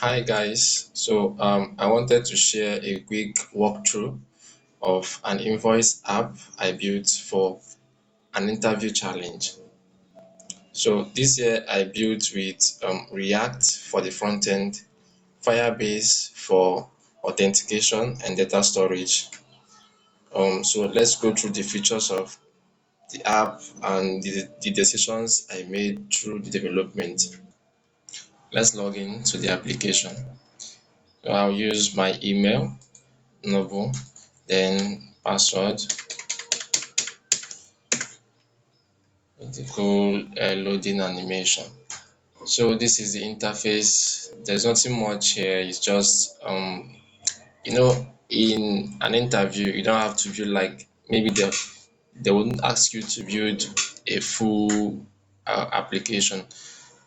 Hi guys, I wanted to share a quick walkthrough of an invoice app I built for an interview challenge. So this year I built with React for the front end, Firebase for authentication and data storage. So let's go through the features of the app and the decisions I made through the development. Let's log in to the application. So I'll use my email, Noble, then password, vertical loading animation. So this is the interface. There's nothing much here. It's just in an interview you don't have to build, like, maybe they wouldn't ask you to build a full application.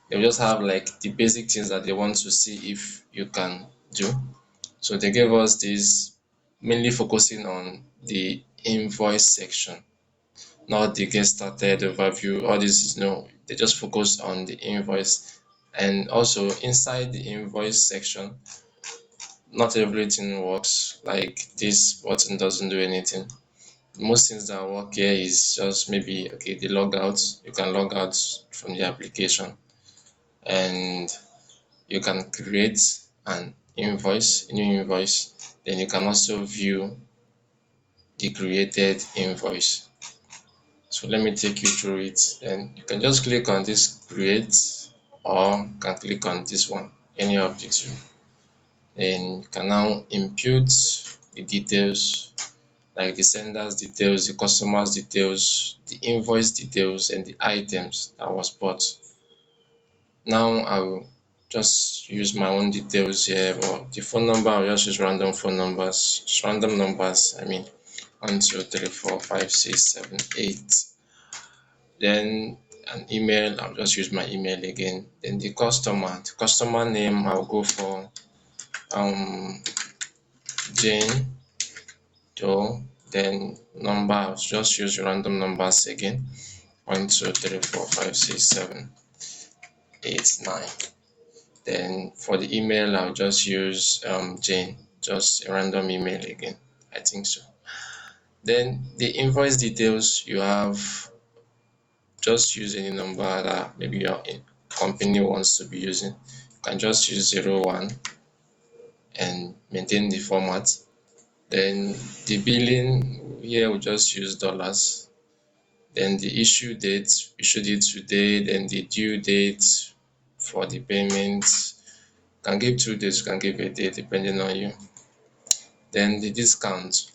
They'll just have like the basic things that they want to see if you can do. So they gave us this, mainly focusing on the invoice section, not the get started overview. All this is no, they just focus on the invoice. And also inside the invoice section, not everything works. Like this button doesn't do anything. Most things that work here is just maybe, okay, the logout. You can log out from the application, and you can create an invoice, a new invoice. Then you can also view the created invoice. So let me take you through it. And you can just click on this create, or you can click on this one, any of the two. Then you can now input the details, like the sender's details, the customer's details, the invoice details, and the items that was bought. Now I will just use my own details here, but the phone number I'll just use random phone numbers, just random numbers. I mean 1, 2, 3, 4, 5, 6, 7, 8. Then an email, I'll just use my email again. Then the customer name, I'll go for Jane Joe. Then number, I'll just use random numbers again. 1, 2, 3, 4, 5, 6, 7, 8, 9. Then for the email, I'll just use Jane, just a random email again. I think so. Then the invoice details, you have, just use any number that maybe your company wants to be using. You can just use 01 and maintain the format. Then the billing, here we'll just use dollars. Then the issue date, issue date today. Then the due date for the payment. You can give 2 days, you can give a day, depending on you. Then the discount,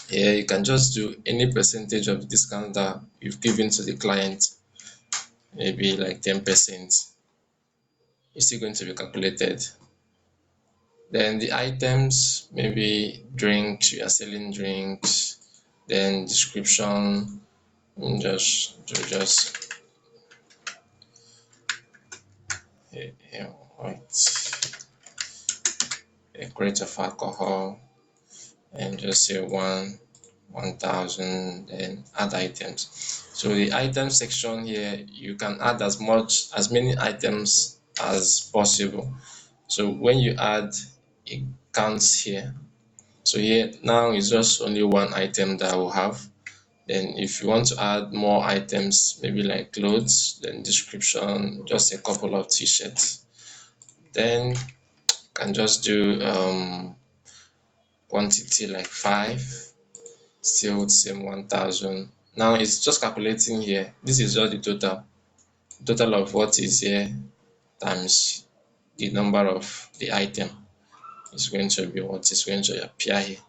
here you can just do any percentage of the discount that you've given to the client, maybe like 10%. It's still going to be calculated. Then the items, maybe drinks, you are selling drinks. Then description, just a crate of alcohol, and just say 1,000. Then add items. So the item section here, you can add as many items as possible. So when you add, it counts here. So here now it's just only one item that I will have. Then if you want to add more items, maybe like clothes, then description, just a couple of t-shirts. Then you can just do quantity like 5, still the same 1,000. Now it's just calculating here. This is just the total of what is here times the number of the item is going to be what is going to appear here.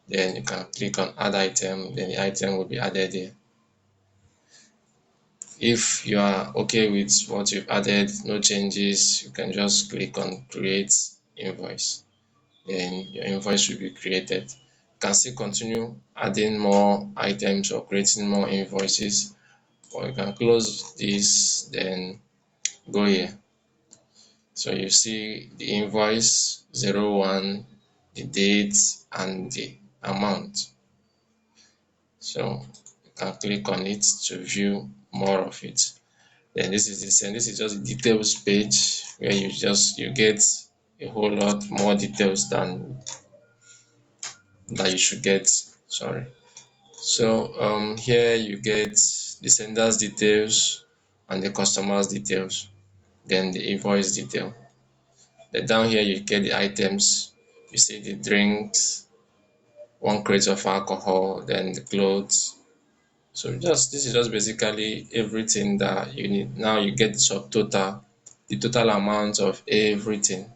Then you can click on add item, then the item will be added here. If you are okay with what you've added, no changes, you can just click on create invoice. Then your invoice will be created. You can still continue adding more items or creating more invoices, or you can close this, then go here. So you see the invoice 01, the date, and the amount. So you can click on it to view more of it. Then this is the same. This is just the details page where you get a whole lot more details than that you should get. Sorry. So here you get the sender's details and the customer's details, then the invoice detail. Then down here you get the items. You see the drinks, one crate of alcohol, then the clothes. So just this is just basically everything that you need. Now you get the subtotal, the total amount of everything.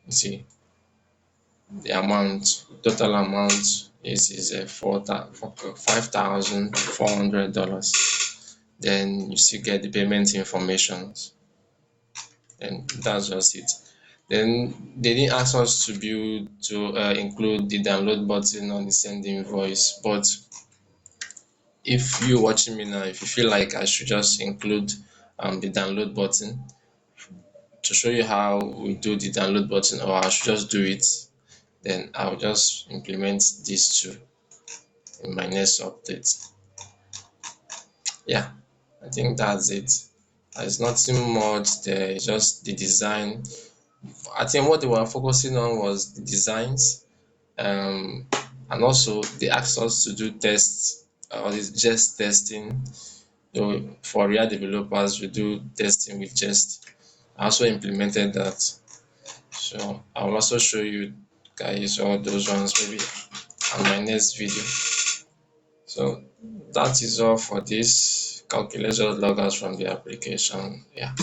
You see the amount, total amount is $5,400. Then you still get the payment information, and that's just it. Then they didn't ask us to include the download button on the send invoice, but if you watching me now, if you feel like I should just include the download button to show you how we do the download button, or I should just do it, then I'll just implement these two in my next update. Yeah, I think that's it. There's nothing much there, it's just the design. I think what they were focusing on was the designs, um, and also they asked us to do tests, or it's just testing. So for React developers, we do testing with Jest. I also implemented that. So I'll also show you guys all those ones maybe on my next video. So that is all for this. Okay, let's just log out from the application. Yeah.